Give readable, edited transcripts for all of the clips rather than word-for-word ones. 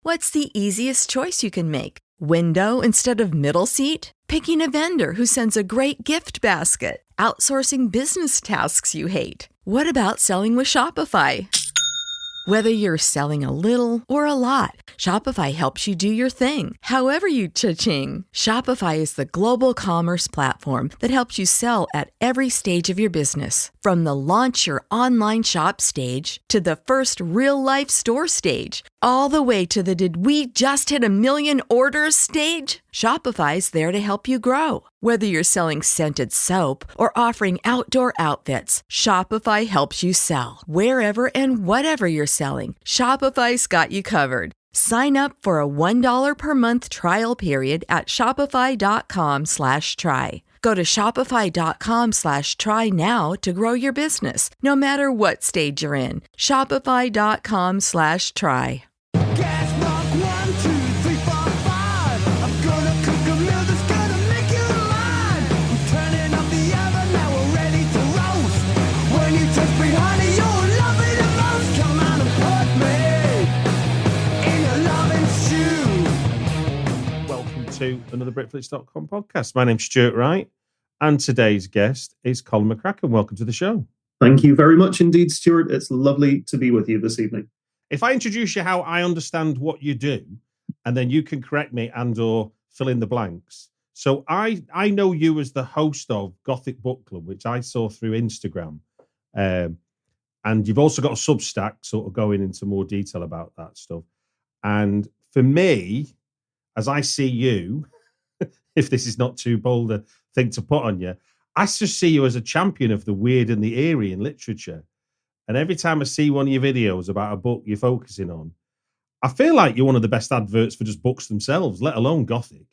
What's the easiest choice you can make? Window instead of middle seat? Picking a vendor who sends a great gift basket? Outsourcing business tasks you hate? What about selling with Shopify? Whether you're selling a little or a lot, Shopify helps you do your thing, however you cha-ching. Shopify is the global commerce platform that helps you sell at every stage of your business. From the launch your online shop stage to the first real-life store stage, all the way to the did we just hit a million orders stage. Shopify's there to help you grow. Whether you're selling scented soap or offering outdoor outfits, Shopify helps you sell. Wherever and whatever you're selling, Shopify's got you covered. Sign up for a $1 per month trial period at shopify.com/try. Go to shopify.com/try now to grow your business, no matter what stage you're in. Shopify.com/try. Gas mark 1, 2, 3, 4, 5. I'm gonna cook a meal that's gonna make you mine. I'm turning up the oven, now we're ready to roast. When you touch me, honey, you'll love it the most. Come on and put me in a loving stew. Welcome to another Britflix.com podcast. My name's Stuart Wright, and today's guest is Colin McCracken. Welcome to the show. Thank you very much indeed, Stuart. It's lovely to be with you this evening. If I introduce you how I understand what you do, and then you can correct me and or fill in the blanks. So I know you as the host of Gothic Book Club, which I saw through Instagram. And you've also got a Substack sort of going into more detail about that stuff. And for me, as I see you, if this is not too bold a thing to put on you, I just see you as a champion of the weird and the eerie in literature. And every time I see one of your videos about a book you're focusing on, I feel like you're one of the best adverts for just books themselves, let alone Gothic.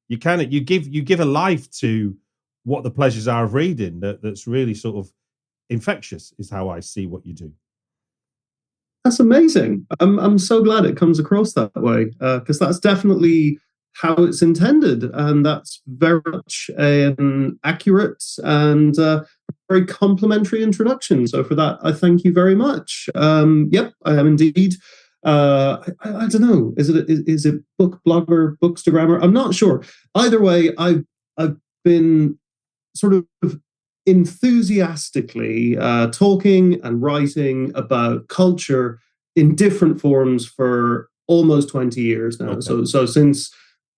You give a life to what the pleasures are of reading that's really sort of infectious, is how I see what you do. That's amazing. I'm so glad it comes across that way, because that's definitely how it's intended, and that's very much an accurate and very complimentary introduction. So for that, I thank you very much. Yep, I am indeed. I don't know. Is it book blogger, bookstagrammer? I'm not sure. Either way, I've been sort of enthusiastically talking and writing about culture in different forms for almost 20 years now. Okay. So since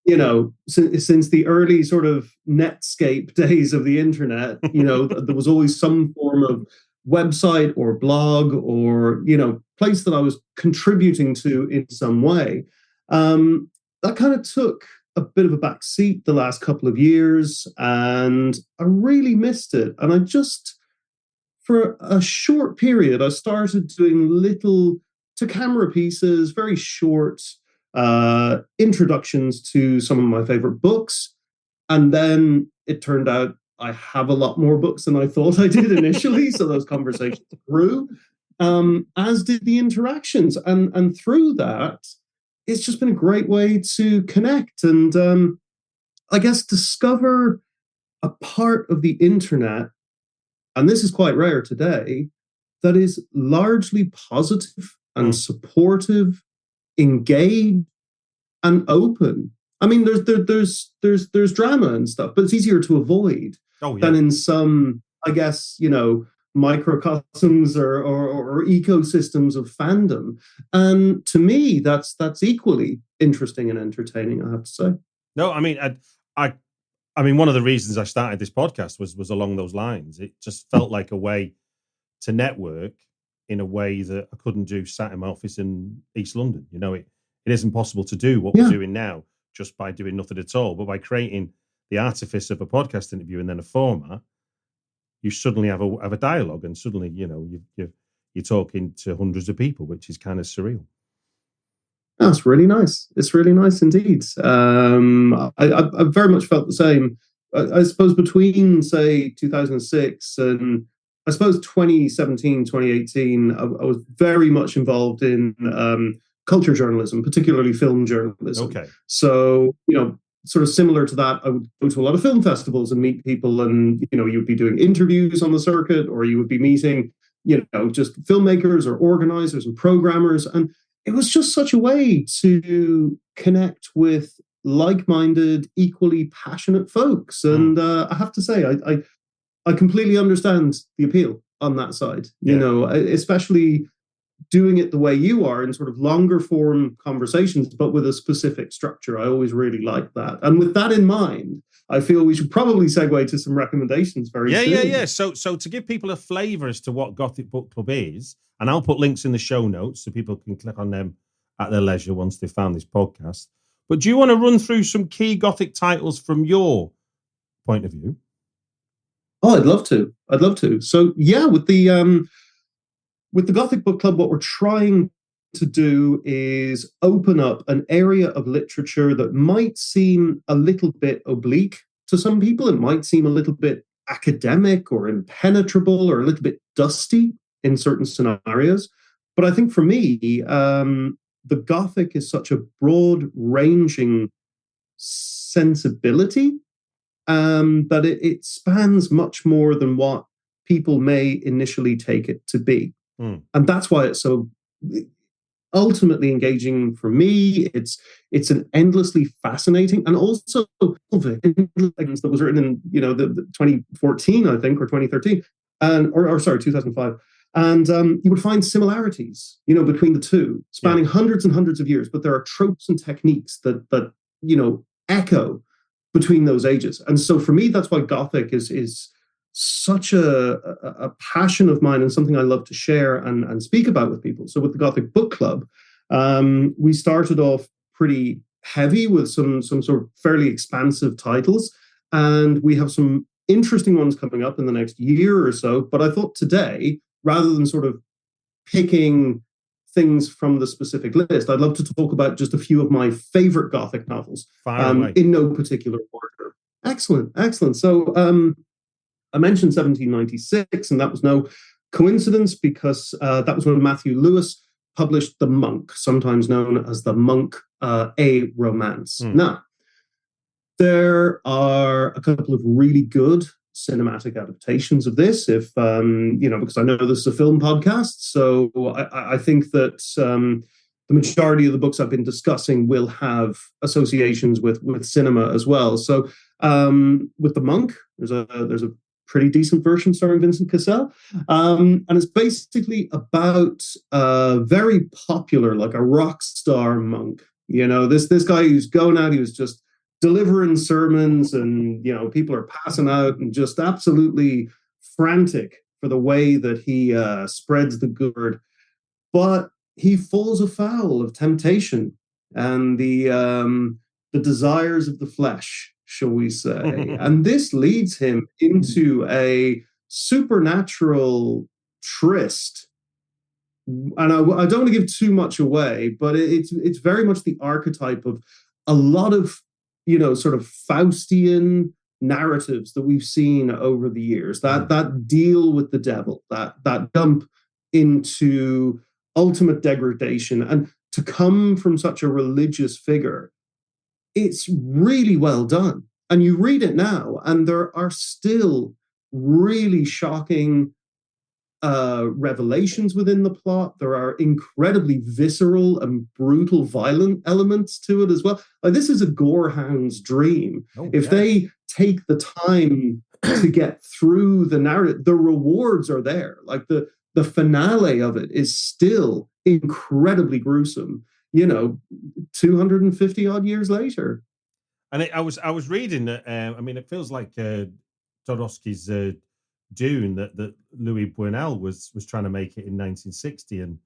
the early sort of Netscape days of the internet, there was always some form of website or blog or, place that I was contributing to in some way. That kind of took a bit of a back seat the last couple of years, and I really missed it. And I just, for a short period, I started doing little to-camera pieces, very short introductions to some of my favorite books. And then it turned out I have a lot more books than I thought I did initially. So those conversations grew, as did the interactions. And through that, it's just been a great way to connect and I guess discover a part of the internet, and this is quite rare today, that is largely positive and supportive, engaged, and open. I mean, there's drama and stuff, but it's easier to avoid than in some, I guess, microcosms or ecosystems of fandom. And to me, that's equally interesting and entertaining, I have to say. No, I mean, I mean, one of the reasons I started this podcast was along those lines. It just felt like a way to network in a way that I couldn't do sat in my office in East London. It isn't possible to do what we're doing now just by doing nothing at all. But by creating the artifice of a podcast interview and then a format, you suddenly have a dialogue, and suddenly, you're talking to hundreds of people, which is kind of surreal. That's really nice. It's really nice indeed. I very much felt the same. I suppose between, say, 2006 and I suppose 2017, 2018, I was very much involved in culture journalism, particularly film journalism. Okay. So, sort of similar to that, I would go to a lot of film festivals and meet people, and, you would be doing interviews on the circuit, or you would be meeting, just filmmakers or organizers and programmers. And it was just such a way to connect with like-minded, equally passionate folks. And I have to say, I completely understand the appeal on that side, you know, especially doing it the way you are in sort of longer form conversations, but with a specific structure. I always really like that. And with that in mind, I feel we should probably segue to some recommendations very soon. Yeah. So to give people a flavour as to what Gothic Book Club is, and I'll put links in the show notes so people can click on them at their leisure once they've found this podcast. But do you want to run through some key Gothic titles from your point of view? Oh, I'd love to. So yeah, with the Gothic Book Club, what we're trying to do is open up an area of literature that might seem a little bit oblique to some people. It might seem a little bit academic or impenetrable or a little bit dusty in certain scenarios. But I think for me, the Gothic is such a broad-ranging sensibility that it spans much more than what people may initially take it to be. And that's why it's so ultimately engaging for me. It's an endlessly fascinating, and also that was written in the 2014, I think, or 2013, and or sorry, 2005. And you would find similarities, between the two, spanning hundreds and hundreds of years. But there are tropes and techniques that echo between those ages. And so for me, that's why Gothic is such a passion of mine and something I love to share and speak about with people. So with the Gothic Book Club, we started off pretty heavy with some sort of fairly expansive titles, and we have some interesting ones coming up in the next year or so. But I thought today, rather than sort of picking things from the specific list, I'd love to talk about just a few of my favorite Gothic novels in no particular order. Excellent. So I mentioned 1796, and that was no coincidence, because that was when Matthew Lewis published The Monk, sometimes known as The Monk, a Romance. Now, there are a couple of really good cinematic adaptations of this, because I know this is a film podcast, so I think that the majority of the books I've been discussing will have associations with cinema as well. So with The Monk, there's a pretty decent version starring Vincent Cassel, and it's basically about a very popular, like a rock star monk. This guy who's going out, he was just delivering sermons, and people are passing out and just absolutely frantic for the way that he spreads the good word. But he falls afoul of temptation and the desires of the flesh, shall we say. And this leads him into a supernatural tryst. And I don't want to give too much away, but it's very much the archetype of a lot of, sort of Faustian narratives that we've seen over the years, that deal with the devil, that jump into ultimate degradation. And to come from such a religious figure, it's really well done. And you read it now, and there are still really shocking revelations within the plot. There are incredibly visceral and brutal, violent elements to it as well. Like, this is a gorehound's dream. If they take the time to get through the narrative, the rewards are there. Like the finale of it is still incredibly gruesome, 250 odd years later. And I was reading that, it feels like Jodorowsky's Dune, that Louis Buñuel was trying to make it in 1960 and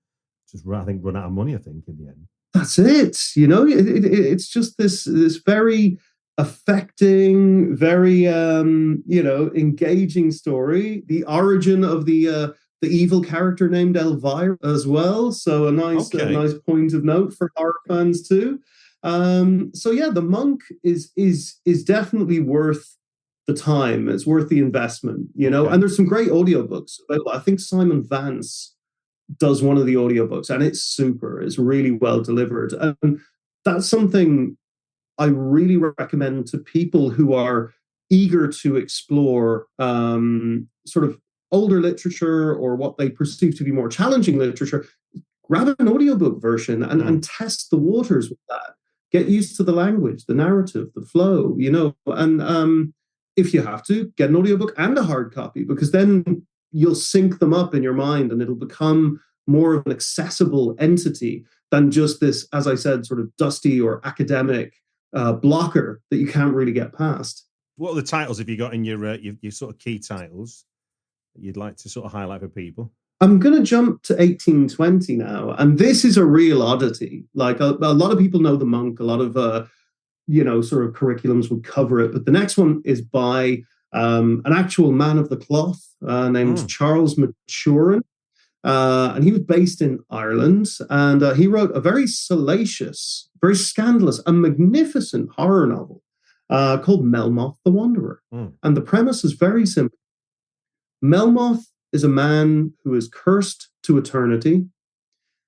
just, I think, run out of money, I think, in the end. That's it. It's just this very affecting, very engaging story. The origin of the evil character named Elvira as well. So a nice point of note for horror fans too. So yeah, The Monk is definitely worth the time. It's worth the investment, and there's some great audiobooks. I think Simon Vance does one of the audiobooks, and it's really well delivered. And that's something I really recommend to people who are eager to explore sort of older literature, or what they perceive to be more challenging literature. grab an audiobook version and test the waters with that. Get used to the language, the narrative, the flow, and if you have to, get an audiobook and a hard copy, because then you'll sync them up in your mind and it'll become more of an accessible entity than just this, as I said, sort of dusty or academic blocker that you can't really get past. What are the titles have you got in your sort of key titles that you'd like to sort of highlight for people? I'm going to jump to 1820 now, and this is a real oddity. Like a lot of people know The Monk, a lot of sort of curriculums would cover it, but the next one is by an actual man of the cloth named Charles Maturin, and he was based in Ireland, and he wrote a very salacious, very scandalous, and magnificent horror novel called Melmoth the Wanderer. And the premise is very simple. Melmoth is a man who is cursed to eternity,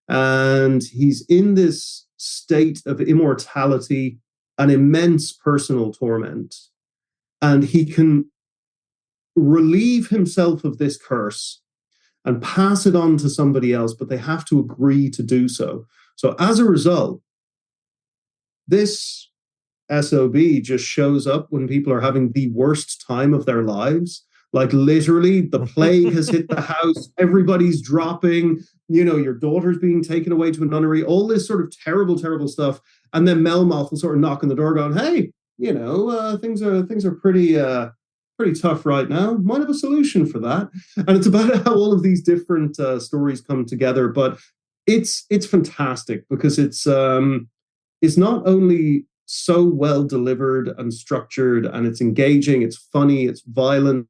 and he's in this state of immortality and immense personal torment, and he can relieve himself of this curse and pass it on to somebody else, but they have to agree to do so. So as a result, this SOB just shows up when people are having the worst time of their lives. Like literally, the plague has hit the house. Everybody's dropping. Your daughter's being taken away to a nunnery. All this sort of terrible, terrible stuff. And then Melmoth will sort of knock on the door, going, "Hey, things are pretty tough right now. Might have a solution for that." And it's about how all of these different stories come together. But it's fantastic because it's not only so well delivered and structured, and it's engaging. It's funny. It's violent.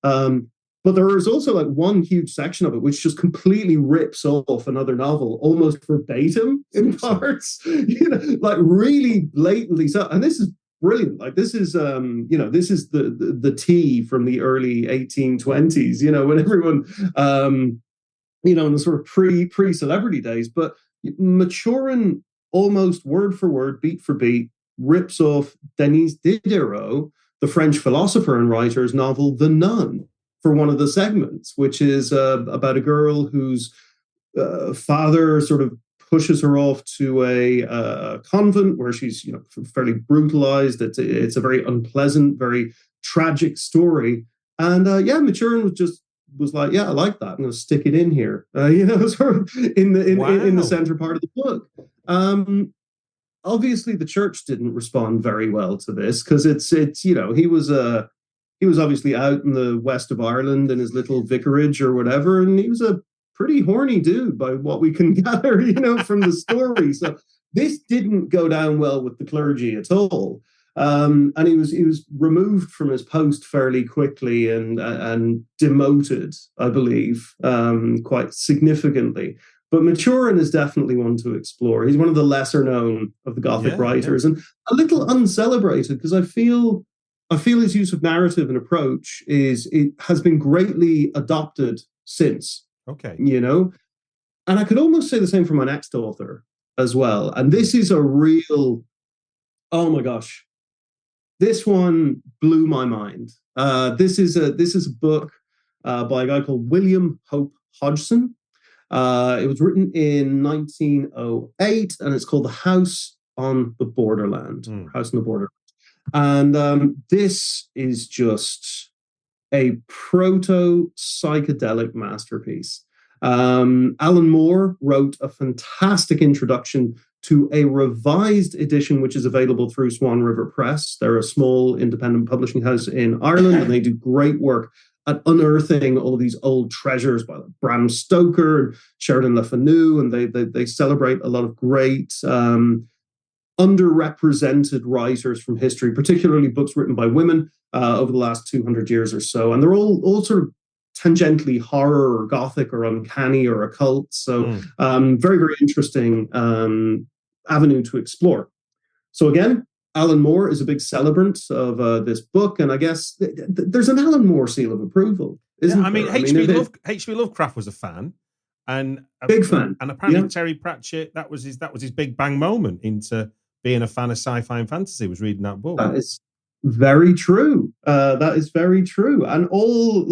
But there is also like one huge section of it which just completely rips off another novel almost verbatim in parts, like really blatantly so. And this is brilliant. Like this is this is the tea from the early 1820s, when everyone in the sort of pre-celebrity days. But Maturin almost word for word, beat for beat, rips off Denis Diderot, the French philosopher and writer's novel The Nun, for one of the segments, which is about a girl whose father sort of pushes her off to a convent where she's fairly brutalized. It's a very unpleasant, very tragic story. And Maturin was like, yeah, I like that. I'm going to stick it in here. Sort of in the center part of the book. Obviously, the church didn't respond very well to this because it's he was obviously out in the west of Ireland in his little vicarage or whatever, and he was a pretty horny dude by what we can gather, from the story. So this didn't go down well with the clergy at all. And he was removed from his post fairly quickly and demoted, I believe, quite significantly. But Maturin is definitely one to explore. He's one of the lesser known of the Gothic writers, and a little uncelebrated because I feel his use of narrative and approach has been greatly adopted since. Okay. And I could almost say the same for my next author as well. And this is a real, oh my gosh, this one blew my mind. This is a book by a guy called William Hope Hodgson. It was written in 1908, and it's called The House on the Borderland. House on the Borderland. And this is just a proto-psychedelic masterpiece. Alan Moore wrote a fantastic introduction to a revised edition, which is available through Swan River Press. They're a small independent publishing house in Ireland, and they do great work at unearthing all of these old treasures by Bram Stoker and Sheridan Le Fanu, and they celebrate a lot of great underrepresented writers from history, particularly books written by women over the last 200 years or so. And they're all sort of tangentially horror or gothic or uncanny or occult. So very, very interesting avenue to explore. So again, Alan Moore is a big celebrant of this book, and I guess there's an Alan Moore seal of approval, isn't there? H.P. Lovecraft was a fan, and big fan, and apparently Terry Pratchett, that was his big bang moment into being a fan of sci-fi and fantasy, was reading that book. That is very true. That is very true, and all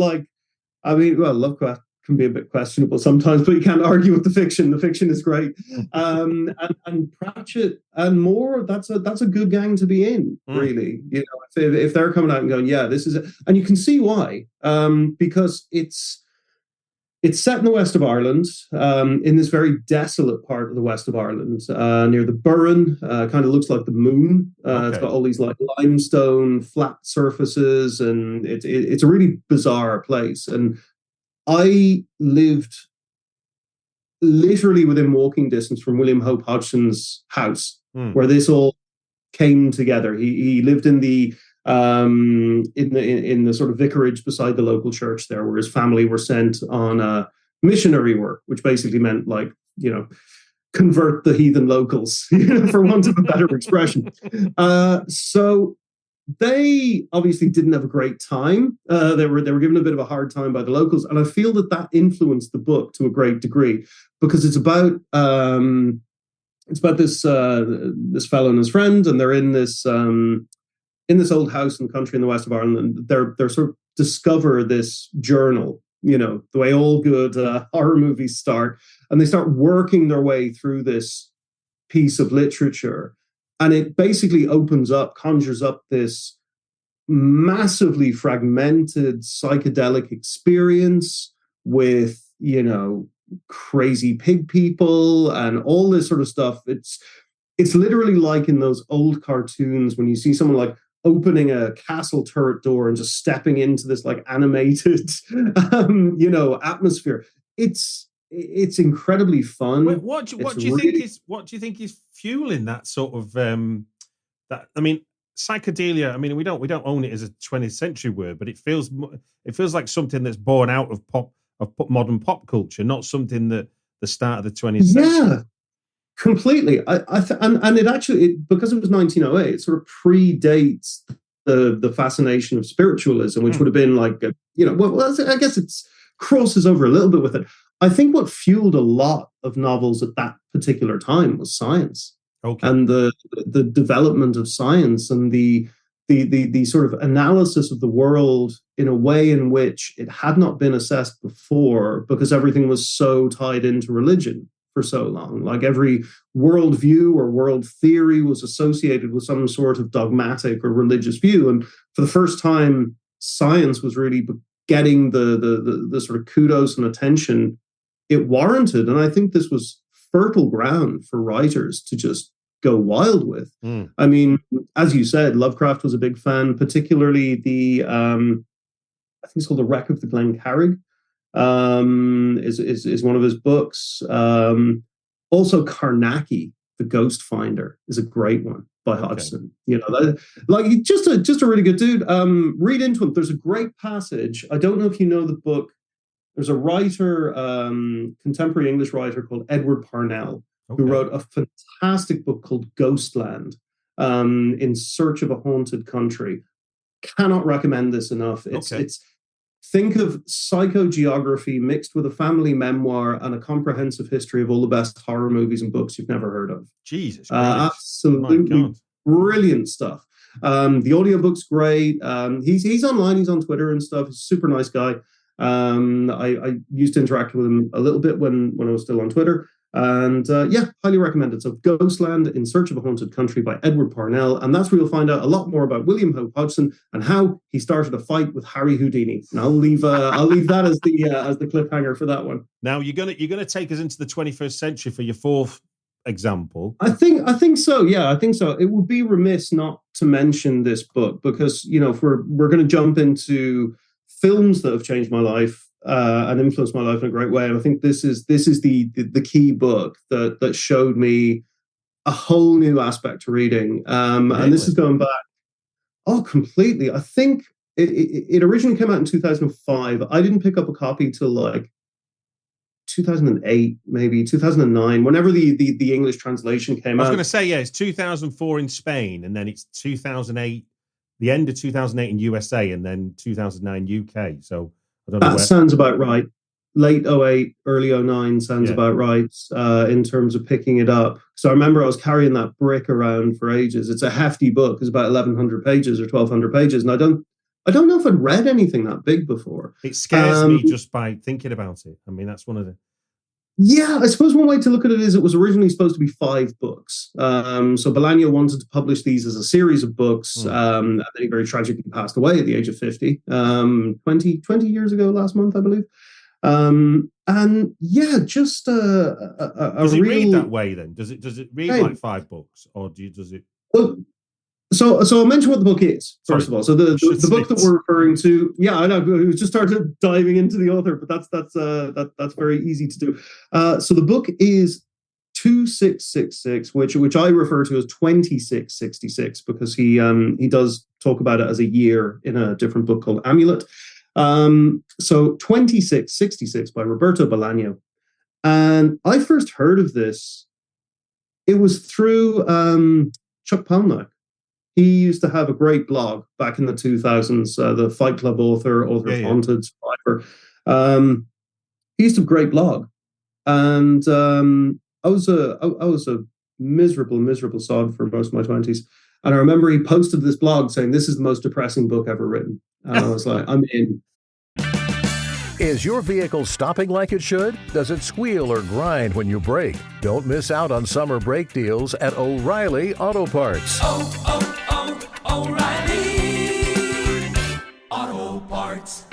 Lovecraft can be a bit questionable sometimes, but you can't argue with the fiction. The fiction is great. And Pratchett and Moore, that's a good gang to be in, really. You know, if they're coming out and going, yeah, this is it. And you can see why, because it's set in the west of Ireland, in this very desolate part of the west of Ireland, near the Burren. Kind of looks like the moon. It's got all these like limestone flat surfaces, and it's a really bizarre place. And I lived literally within walking distance from William Hope Hodgson's house, where this all came together. He lived in the sort of vicarage beside the local church there, where his family were sent on missionary work, which basically meant, like, you know, convert the heathen locals, you know, for want of a better expression. So they obviously didn't have a great time. They were given a bit of a hard time by the locals, and I feel that influenced the book to a great degree, because it's about this fellow and his friend, and they're in this old house in the country in the west of Ireland, and they're sort of discover this journal, you know, the way all good horror movies start, and they start working their way through this piece of literature, and it basically conjures up this massively fragmented psychedelic experience with, you know, crazy pig people and all this sort of stuff. It's literally like in those old cartoons when you see someone like opening a castle turret door and just stepping into this like animated, you know, atmosphere. It's incredibly fun. What do you think is fueling that sort of that? I mean, psychedelia. I mean, we don't own it as a 20th century word, but it feels like something that's born out of modern pop culture, not something that the start of the 20th century. Yeah. Completely. And it actually, because it was 1908, it sort of predates the fascination of spiritualism, which would have been like, you know, well, I guess it's crosses over a little bit with it. I think what fueled a lot of novels at that particular time was science, and the development of science, and the sort of analysis of the world in a way in which it had not been assessed before, because everything was so tied into religion for so long. Like every worldview or world theory was associated with some sort of dogmatic or religious view. And for the first time, science was really getting the sort of kudos and attention it warranted. And I think this was fertile ground for writers to just go wild with. I mean, as you said, Lovecraft was a big fan, particularly I think it's called The Wreck of the Glencarrig. Is one of his books. Also, Carnacki, The Ghost Finder, is a great one by Hodgson. You know, like just a really good dude. Read into him. There's a great passage. I don't know if you know the book. There's a writer, contemporary English writer called Edward Parnell, who wrote a fantastic book called Ghostland, In Search of a Haunted Country. Cannot recommend this enough. It's think of psychogeography mixed with a family memoir and a comprehensive history of all the best horror movies and books you've never heard of. Jesus Christ. Absolutely brilliant stuff. The audiobook's great. He's online, he's on Twitter and stuff. He's a super nice guy. I used to interact with him a little bit when I was still on Twitter. And highly recommended. So Ghostland, In Search of a Haunted Country by Edward Parnell. And that's where you'll find out a lot more about William Hope Hodgson and how he started a fight with Harry Houdini. And I'll leave that as the cliffhanger for that one. Now you're gonna take us into the 21st century for your fourth example. I think so. Yeah, I think so. It would be remiss not to mention this book, because, you know, if we're going to jump into films that have changed my life and influenced my life in a great way, and I think this is the key book that showed me a whole new aspect to reading. Really? And this is going back completely. I think it originally came out in 2005. I didn't pick up a copy till like 2008, maybe 2009, whenever the English translation came out. I was going to say, yeah, it's 2004 in Spain, and then it's 2008, the end of 2008 in USA, and then 2009 UK. So I don't know. That sounds about right. Late 08, early 09 sounds about right in terms of picking it up. So I remember I was carrying that brick around for ages. It's a hefty book. It's about 1,100 pages or 1,200 pages. And I don't know if I'd read anything that big before. It scares me just by thinking about it. I mean, that's one of the... Yeah, I suppose one way to look at it is it was originally supposed to be 5 books. So Bolaño wanted to publish these as a series of books. And then he very tragically passed away at the age of 50, 20 years ago last month, I believe. And yeah, just does it read that way then? Does it read like 5 books, or does it? Well, so I'll mention what the book is first of all. So the book that we're referring to, yeah, I know we just started diving into the author, but that's very easy to do. So the book is 2666, which I refer to as 2666 because he does talk about it as a year in a different book called Amulet. So 2666 by Roberto Bolaño. And I first heard of this, it was through Chuck Palahniuk. He used to have a great blog back in the 2000s, the Fight Club author of Haunted, Survivor. He used to have a great blog. And I was a miserable sod for most of my 20s. And I remember he posted this blog saying, this is the most depressing book ever written. And I was like, I'm in. Is your vehicle stopping like it should? Does it squeal or grind when you brake? Don't miss out on summer brake deals at O'Reilly Auto Parts. O'Reilly Auto Parts.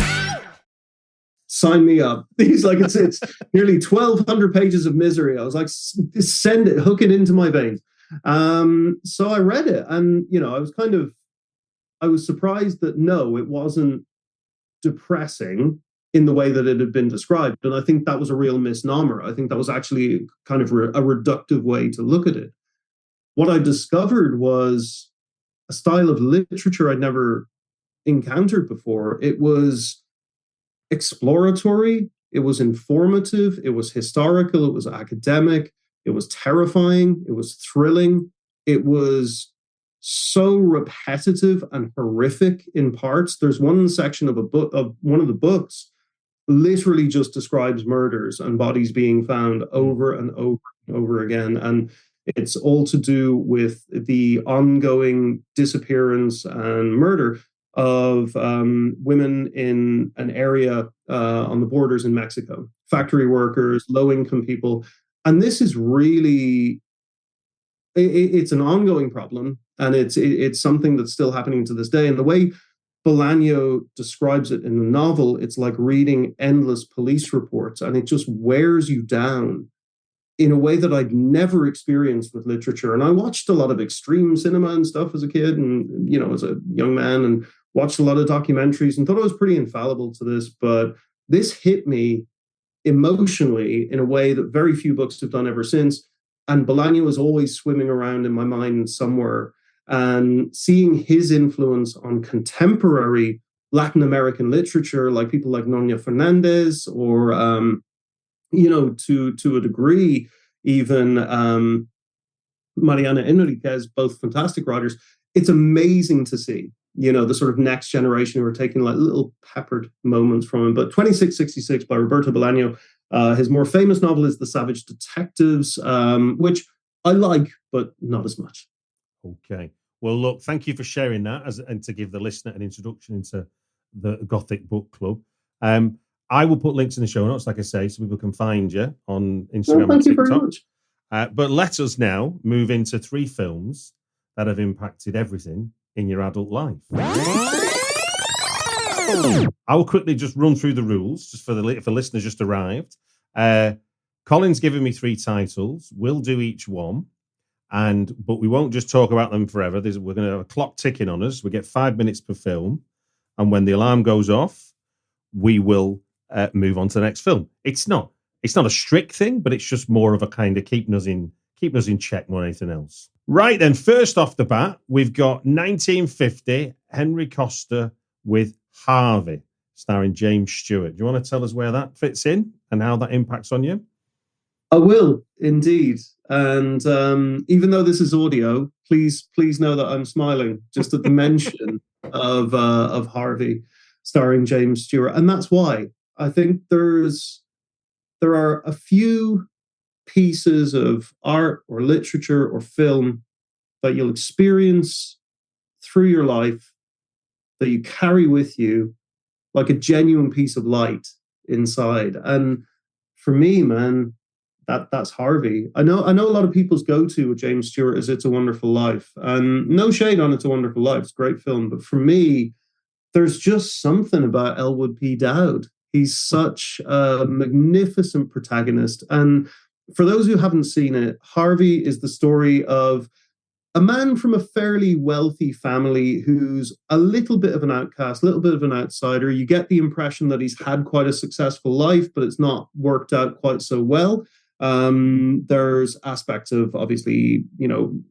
Sign me up. He's like, it's nearly 1,200 pages of misery. I was like, send it, hook it into my veins. So I read it, and I was surprised that no, it wasn't depressing in the way that it had been described. And I think that was a real misnomer. I think that was actually kind of a reductive way to look at it. What I discovered was a style of literature I'd never encountered before. It was exploratory, it was informative, it was historical, it was academic, it was terrifying, it was thrilling, it was so repetitive and horrific in parts. There's one section of one of the books literally just describes murders and bodies being found over and over and over again. And it's all to do with the ongoing disappearance and murder of women in an area on the borders in Mexico, factory workers, low-income people. And this is really, it's an ongoing problem, and it's something that's still happening to this day. And the way Bolaño describes it in the novel, it's like reading endless police reports, and it just wears you down in a way that I'd never experienced with literature. And I watched a lot of extreme cinema and stuff as a kid, and as a young man, and watched a lot of documentaries and thought I was pretty infallible to this. But this hit me emotionally in a way that very few books have done ever since. And Bolaño was always swimming around in my mind somewhere. And seeing his influence on contemporary Latin American literature, like people like Noña Fernandez, or to a degree, even Mariana Enriquez, both fantastic writers. It's amazing to see, the sort of next generation who are taking like little peppered moments from him. But 2666 by Roberto Bolaño, his more famous novel is The Savage Detectives, which I like, but not as much. Okay. Well, look, thank you for sharing that and to give the listener an introduction into the Gothic Book Club. I will put links in the show notes, like I say, so people can find you on Instagram and TikTok. Thank you very much. But let us now move into 3 films that have impacted everything in your adult life. I will quickly just run through the rules, just for listeners just arrived. Colin's given me 3 titles. We'll do each one. But we won't just talk about them forever. We're going to have a clock ticking on us. We get 5 minutes per film. And when the alarm goes off, we will move on to the next film. It's not a strict thing, but it's just more of a kind of keeping us in check more than anything else. Right then, first off the bat, we've got 1950 Henry Costa with Harvey, starring James Stewart. Do you want to tell us where that fits in and how that impacts on you? I will indeed. And even though this is audio, please know that I'm smiling just at the mention of Harvey, starring James Stewart. And that's why I think there are a few pieces of art or literature or film that you'll experience through your life that you carry with you like a genuine piece of light inside. And for me, man, that's Harvey. I know a lot of people's go-to with James Stewart is It's a Wonderful Life. And no shade on It's a Wonderful Life. It's a great film. But for me, there's just something about Elwood P. Dowd. He's such a magnificent protagonist. And for those who haven't seen it, Harvey is the story of a man from a fairly wealthy family who's a little bit of an outcast, a little bit of an outsider. You get the impression that he's had quite a successful life, but it's not worked out quite so well. There's aspects of, obviously,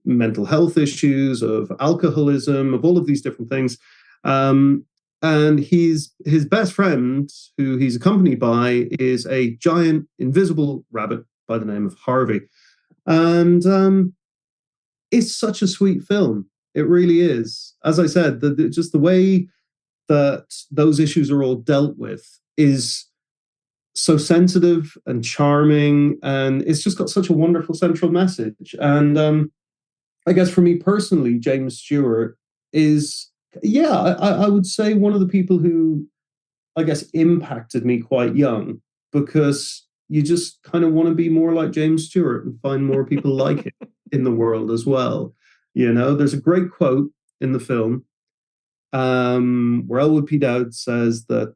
mental health issues, of alcoholism, of all of these different things. And his best friend, who he's accompanied by, is a giant invisible rabbit by the name of Harvey. And it's such a sweet film. It really is. As I said, just the way that those issues are all dealt with is so sensitive and charming, and it's just got such a wonderful central message. And I guess for me personally, James Stewart is, I would say one of the people who, I guess, impacted me quite young, because you just kind of want to be more like James Stewart and find more people like him in the world as well. There's a great quote in the film where Elwood P. Dowd says that,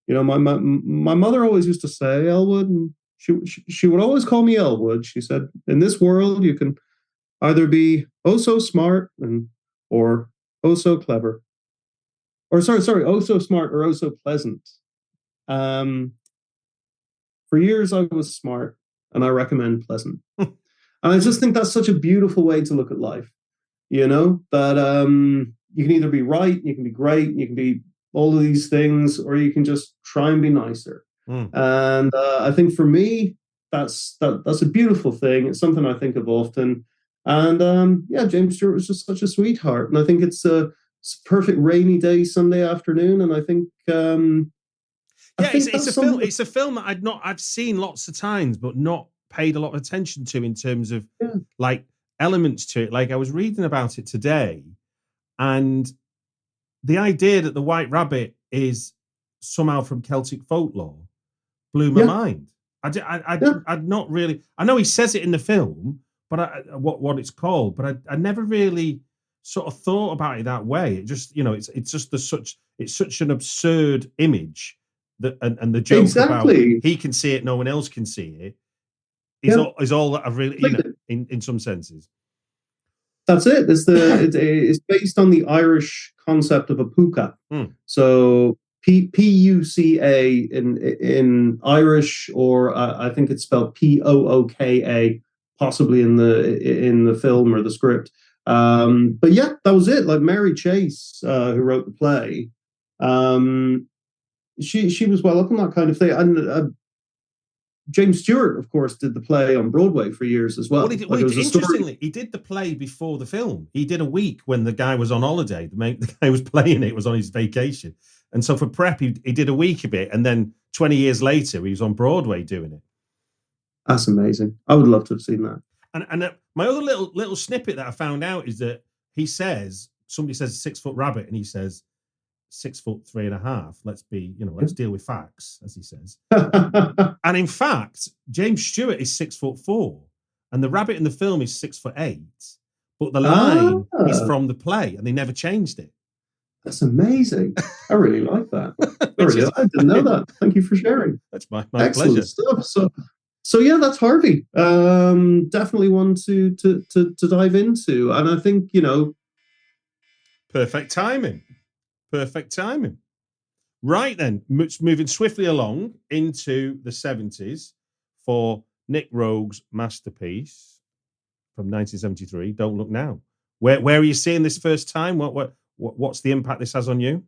my mother always used to say Elwood, and she would always call me Elwood. She said, in this world, you can either be oh so smart or oh so clever, or sorry, oh so smart or oh so pleasant. For years, I was smart, and I recommend pleasant. And I just think that's such a beautiful way to look at life, that you can either be right, you can be great, you can be all of these things, or you can just try and be nicer. And I think for me, that's a beautiful thing. It's something I think of often. And James Stewart was just such a sweetheart. And I think it's a perfect rainy day Sunday afternoon. And I think it's a film that I've seen lots of times, but not paid a lot of attention to in terms of like elements to it. Like I was reading about it today, and the idea that the White Rabbit is somehow from Celtic folklore blew my mind. I'd not really. I know he says it in the film, but what it's called, but I never really sort of thought about it that way. It just it's just it's such an absurd image that and the joke about he can see it, no one else can see it. Is all that I've really in some senses. That's it. It's based on the Irish concept of a puka. So P-U-C-A in Irish, or I think it's spelled P-O-O-K-A, possibly in the film or the script. But yeah, that was it. Like Mary Chase, who wrote the play, she was well up on that kind of thing. And James Stewart, of course, did the play on Broadway for years as well. Interestingly, he did the play before the film. He did a week when the guy was on holiday. The guy was playing it was on his vacation. And so for prep, he did a week of it. And then 20 years later, he was on Broadway doing it. That's amazing. I would love to have seen that. And my other little snippet that I found out is that somebody says 6 foot rabbit, and he says 6'3.5". Let's deal with facts, as he says. And in fact, James Stewart is 6'4", and the rabbit in the film is 6'8". But the line is from the play, and they never changed it. That's amazing. I really like that. I didn't know that. Thank you for sharing. That's my excellent pleasure. Stuff. So yeah, that's Harvey. Definitely one to dive into, and I think perfect timing. Perfect timing. Right then, moving swiftly along into the 70s for Nick Rogue's masterpiece from 1973, Don't Look Now. Where are you seeing this first time? What's the impact this has on you?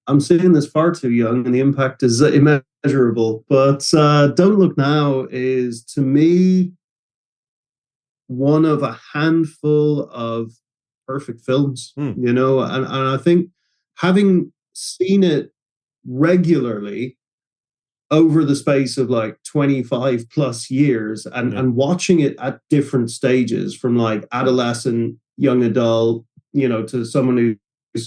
I'm seeing this far too young, and the impact is immeasurable. But Don't Look Now is, to me, one of a handful of perfect films, and I think, having seen it regularly over the space of like 25 plus years and watching it at different stages, from like adolescent, young adult, to someone who's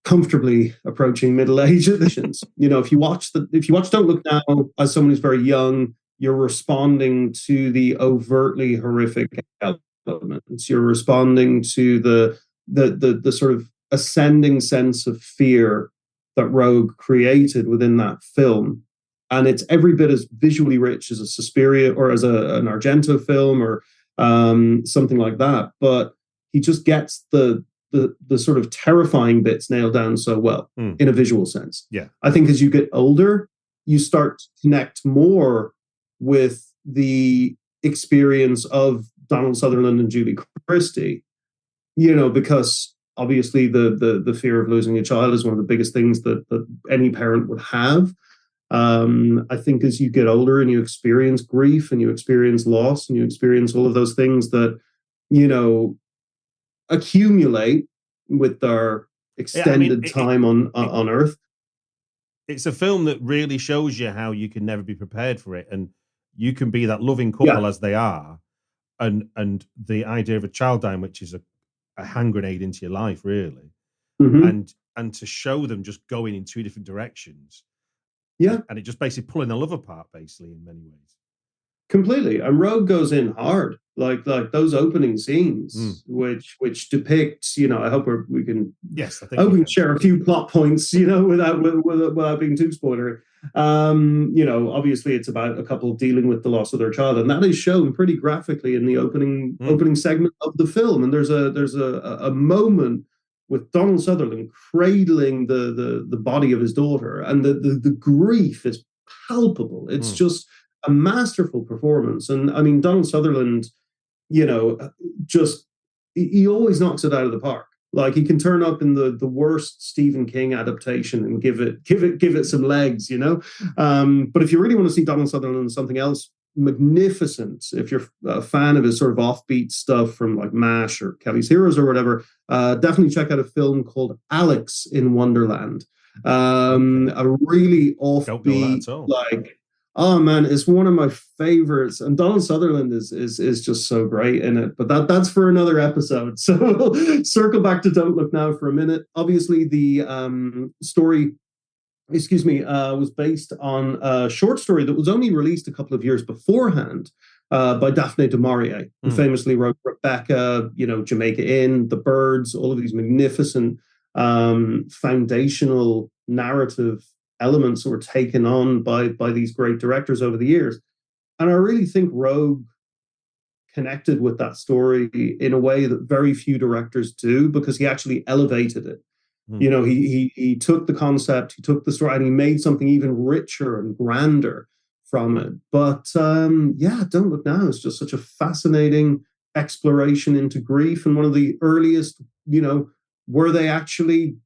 comfortably approaching middle age editions. You know, if you watch Don't Look Now as someone who's very young, you're responding to the overtly horrific elements. You're responding to the sort of ascending sense of fear that Rogue created within that film. And it's every bit as visually rich as a Suspiria or as an Argento film or something like that. But he just gets the sort of terrifying bits nailed down so well in a visual sense. Yeah. I think as you get older, you start to connect more with the experience of Donald Sutherland and Julie Christie, you know, because obviously the fear of losing a child is one of the biggest things that any parent would have. I think as you get older and you experience grief and you experience loss and you experience all of those things that, you know, accumulate with our extended time on Earth. It's a film that really shows you how you can never be prepared for it, and you can be that loving couple as they are, and the idea of a child dying, which is a hand grenade into your life, really, and to show them just going in two different directions, and it just basically pulling the love apart, basically, in many ways. Completely. And Rogue goes in hard, like those opening scenes, which depicts, you know, I hope we can share a few plot points, you know, without being too spoilery. You know, obviously it's about a couple dealing with the loss of their child, and that is shown pretty graphically in the opening segment of the film. And there's a moment with Donald Sutherland cradling the body of his daughter, and the grief is palpable. It's just a masterful performance. And I mean, Donald Sutherland, you know, just he always knocks it out of the park. Like, he can turn up in the worst Stephen King adaptation and give it some legs, you know. But if you really want to see Donald Sutherland in something else magnificent, if you're a fan of his sort of offbeat stuff from like MASH or Kelly's Heroes or whatever, definitely check out a film called Alex in Wonderland. A really offbeat, like, oh man, it's one of my favorites, and Donald Sutherland is just so great in it. But that's for another episode. So we'll circle back to Don't Look Now for a minute. Obviously, the story, was based on a short story that was only released a couple of years beforehand by Daphne du Maurier, who famously wrote Rebecca, you know, Jamaica Inn, The Birds, all of these magnificent foundational narrative elements that were taken on by these great directors over the years. And I really think Rogue connected with that story in a way that very few directors do, because he actually elevated it. You know, he took the concept, he took the story, and he made something even richer and grander from it. But Don't Look Now is just such a fascinating exploration into grief, and one of the earliest, you know, were they actually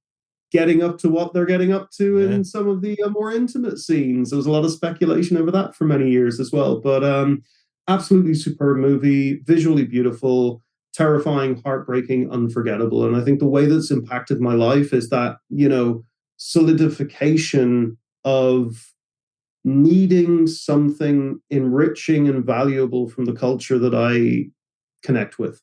getting up to what they're getting up to in some of the more intimate scenes. There was a lot of speculation over that for many years as well. But absolutely superb movie, visually beautiful, terrifying, heartbreaking, unforgettable. And I think the way that's impacted my life is that, you know, solidification of needing something enriching and valuable from the culture that I connect with.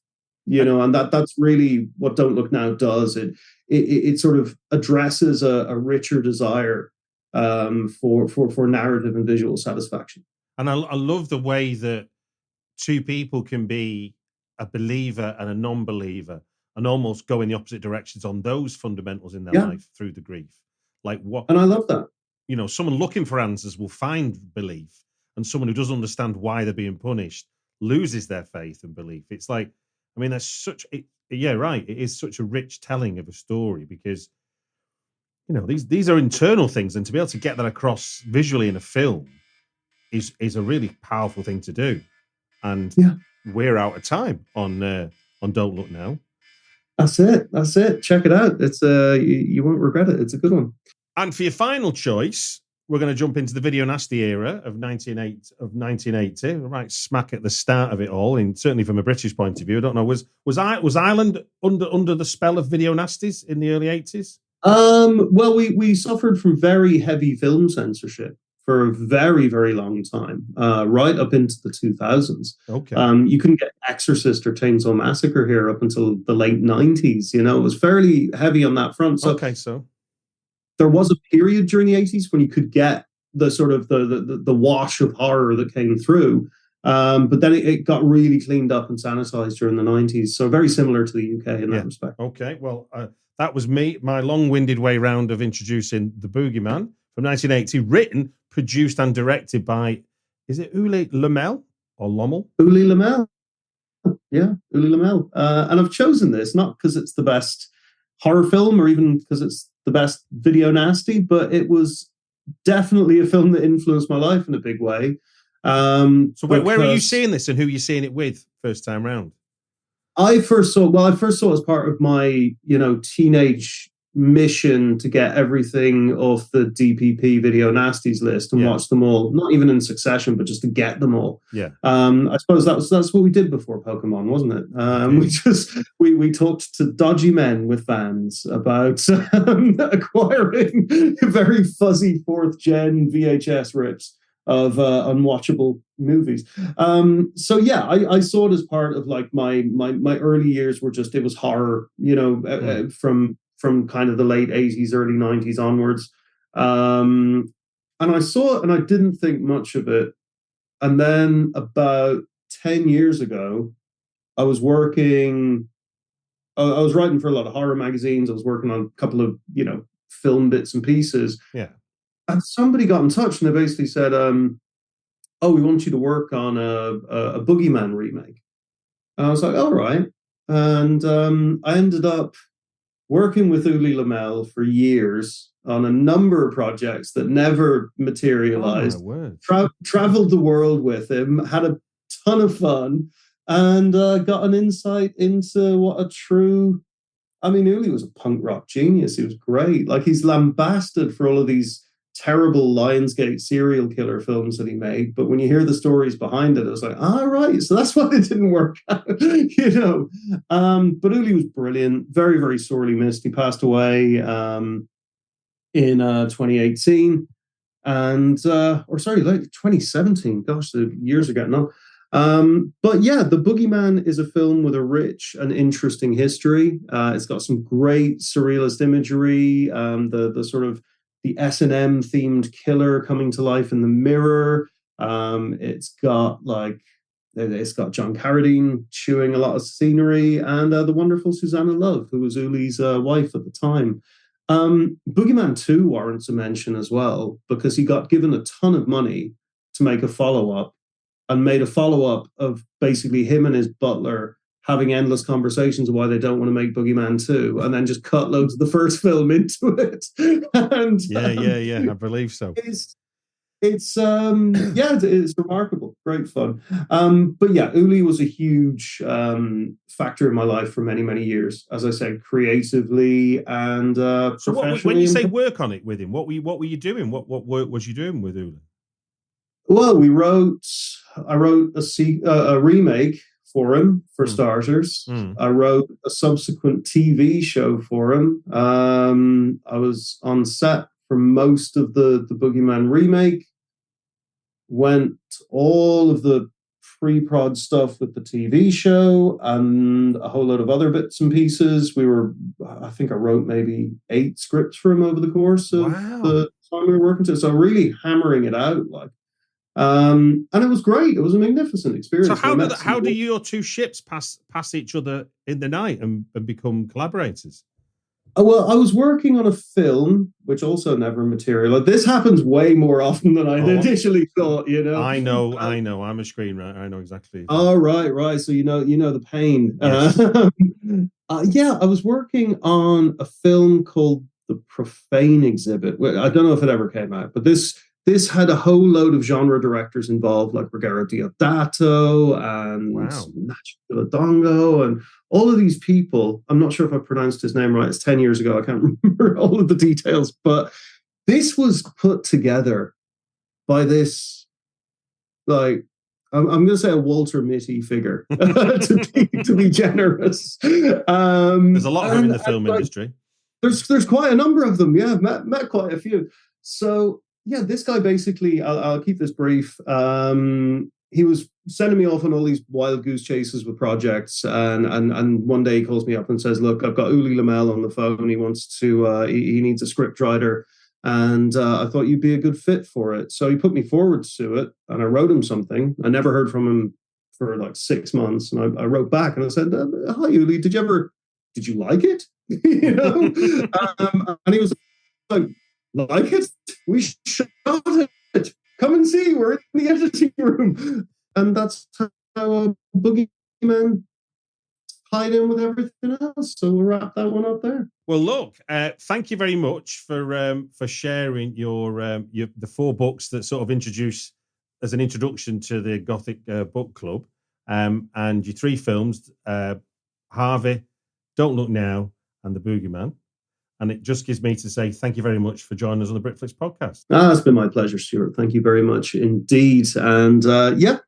You know, and that's really what Don't Look Now does. It sort of addresses a richer desire for narrative and visual satisfaction. And I love the way that two people can be a believer and a non-believer and almost go in the opposite directions on those fundamentals in their life through the grief. Like what? And I love that. You know, someone looking for answers will find belief, and someone who doesn't understand why they're being punished loses their faith and belief. It's like, I mean, that's it is such a rich telling of a story, because, you know, these are internal things, and to be able to get that across visually in a film is a really powerful thing to do. And we're out of time on Don't Look Now. That's it. Check it out. It's you won't regret it. It's a good one. And for your final choice, we're going to jump into the video nasty era of 1980, right smack at the start of it all, and certainly from a British point of view. I don't know, was Ireland under the spell of video nasties in the early 80s? Well, we suffered from very heavy film censorship for a very, very long time, right up into the 2000s. Okay. You couldn't get Exorcist or Chainsaw Massacre here up until the late 90s. You know, it was fairly heavy on that front. So, there was a period during the 80s when you could get the sort of the wash of horror that came through. But then it got really cleaned up and sanitized during the 90s. So very similar to the UK in that respect. Okay, well, that was my long-winded way round of introducing The Boogeyman from 1980, written, produced and directed by, is it Uli Lamel or Lommel? Uli Lamel. Yeah, Uli Lamel. And I've chosen this not because it's the best horror film or even because it's the best video nasty, but it was definitely a film that influenced my life in a big way. So where are you seeing this and who are you seeing it with first time round? I first saw it as part of my, teenage mission to get everything off the DPP video nasties list and watch them all, not even in succession, but just to get them all. Yeah. I suppose that's what we did before Pokemon, wasn't it? We talked to dodgy men with vans about acquiring very fuzzy 4th gen VHS rips of unwatchable movies. So yeah, I saw it as part of like my early years were just, it was horror, from kind of the late 80s, early 90s onwards. And I saw it and I didn't think much of it. And then about 10 years ago, I was writing for a lot of horror magazines. I was working on a couple of, film bits and pieces. Yeah. And somebody got in touch and they basically said, we want you to work on a Boogeyman remake. And I was like, all right. And I ended up working with Uli Lamel for years on a number of projects that never materialized. Traveled the world with him, had a ton of fun, and got an insight into what a true... I mean, Uli was a punk rock genius. He was great. Like, he's lambasted for all of these terrible Lionsgate serial killer films that he made, but when you hear the stories behind it, it was like, right, so that's why it didn't work out, But Uli was brilliant, very, very sorely missed. He passed away in 2018, and like 2017. Gosh, the years are getting on. But yeah, The Boogeyman is a film with a rich and interesting history. It's got some great surrealist imagery, the sort of the S&M themed killer coming to life in the mirror. It's got John Carradine chewing a lot of scenery, and the wonderful Susanna Love, who was Uli's wife at the time. Boogeyman 2 warrants a mention as well, because he got given a ton of money to make a follow-up, and made a follow-up of basically him and his butler having endless conversations of why they don't want to make Boogeyman 2, and then just cut loads of the first film into it. And I believe so. It's remarkable, great fun. But yeah, Uli was a huge factor in my life for many, many years, as I said, creatively and professionally. So when you say work on it with him, what were you doing? What work was you doing with Uli? Well, I wrote a remake for him, for starters. I wrote a subsequent TV show for him. I was on set for most of the Boogeyman remake. Went all of the pre-prod stuff with the TV show and a whole load of other bits and pieces. I think I wrote maybe 8 scripts for him over the course of the time we were working to. So really hammering it out, like. And it was great. It was a magnificent experience. So how do your two ships pass each other in the night and become collaborators? Well, I was working on a film, which also never materialized. This happens way more often than I initially thought, I know. I'm a screenwriter. I know exactly. Oh, right. So you know the pain. Yes. I was working on a film called The Profane Exhibit. I don't know if it ever came out, but this had a whole load of genre directors involved, like Ruggero Deodato and Nacho Dongo and all of these people. I'm not sure if I pronounced his name right. It's 10 years ago. I can't remember all of the details. But this was put together by this, like, I'm going to say a Walter Mitty figure, to be generous. There's a lot of them in the film industry. There's quite a number of them. Yeah, I've met quite a few. So yeah, this guy basically, I'll keep this brief. He was sending me off on all these wild goose chases with projects, and one day he calls me up and says, "Look, I've got Uli Lamel on the phone. He wants to, he needs a script writer, and I thought you'd be a good fit for it." So he put me forward to it, and I wrote him something. I never heard from him for like 6 months, and I wrote back and I said, "Hi Uli, did you like it?" You know, and he was like it? We shot it. Come and see. We're in the editing room. And that's how Boogeyman tied in with everything else. So we'll wrap that one up there. Well, look, thank you very much for sharing your the 4 books that sort of introduce as an introduction to the Gothic Book Club, and your 3 films, HARVEY, Don't Look Now, and The Boogeyman. And it just gives me to say thank you very much for joining us on the Britflix podcast. It's been my pleasure, Stuart. Thank you very much indeed. And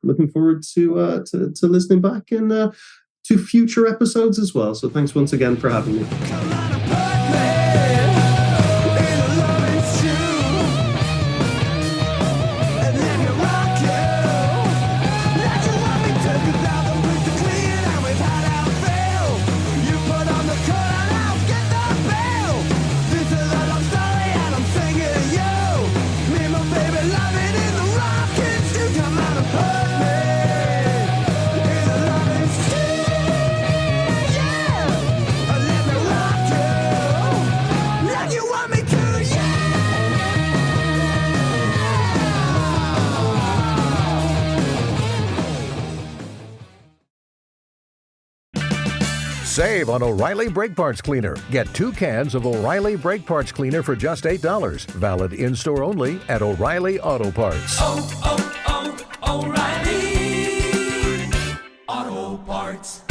looking forward to listening back in to future episodes as well. So thanks once again for having me. Come on and put me in a loving shoe, and let me rock you like you want me to. 'Cause now the roots are clean and we've had our fill. You put on the coat and I'll get the bill. This is a love story and I'm singing to you. Me and my baby loving in the rockin' stew. Come on and put me in a loving stew. Let me rock you like you want me to, Save on O'Reilly Brake Parts Cleaner. Get 2 cans of O'Reilly Brake Parts Cleaner for just $8. Valid in-store only at O'Reilly Auto Parts. O'Reilly Auto Parts.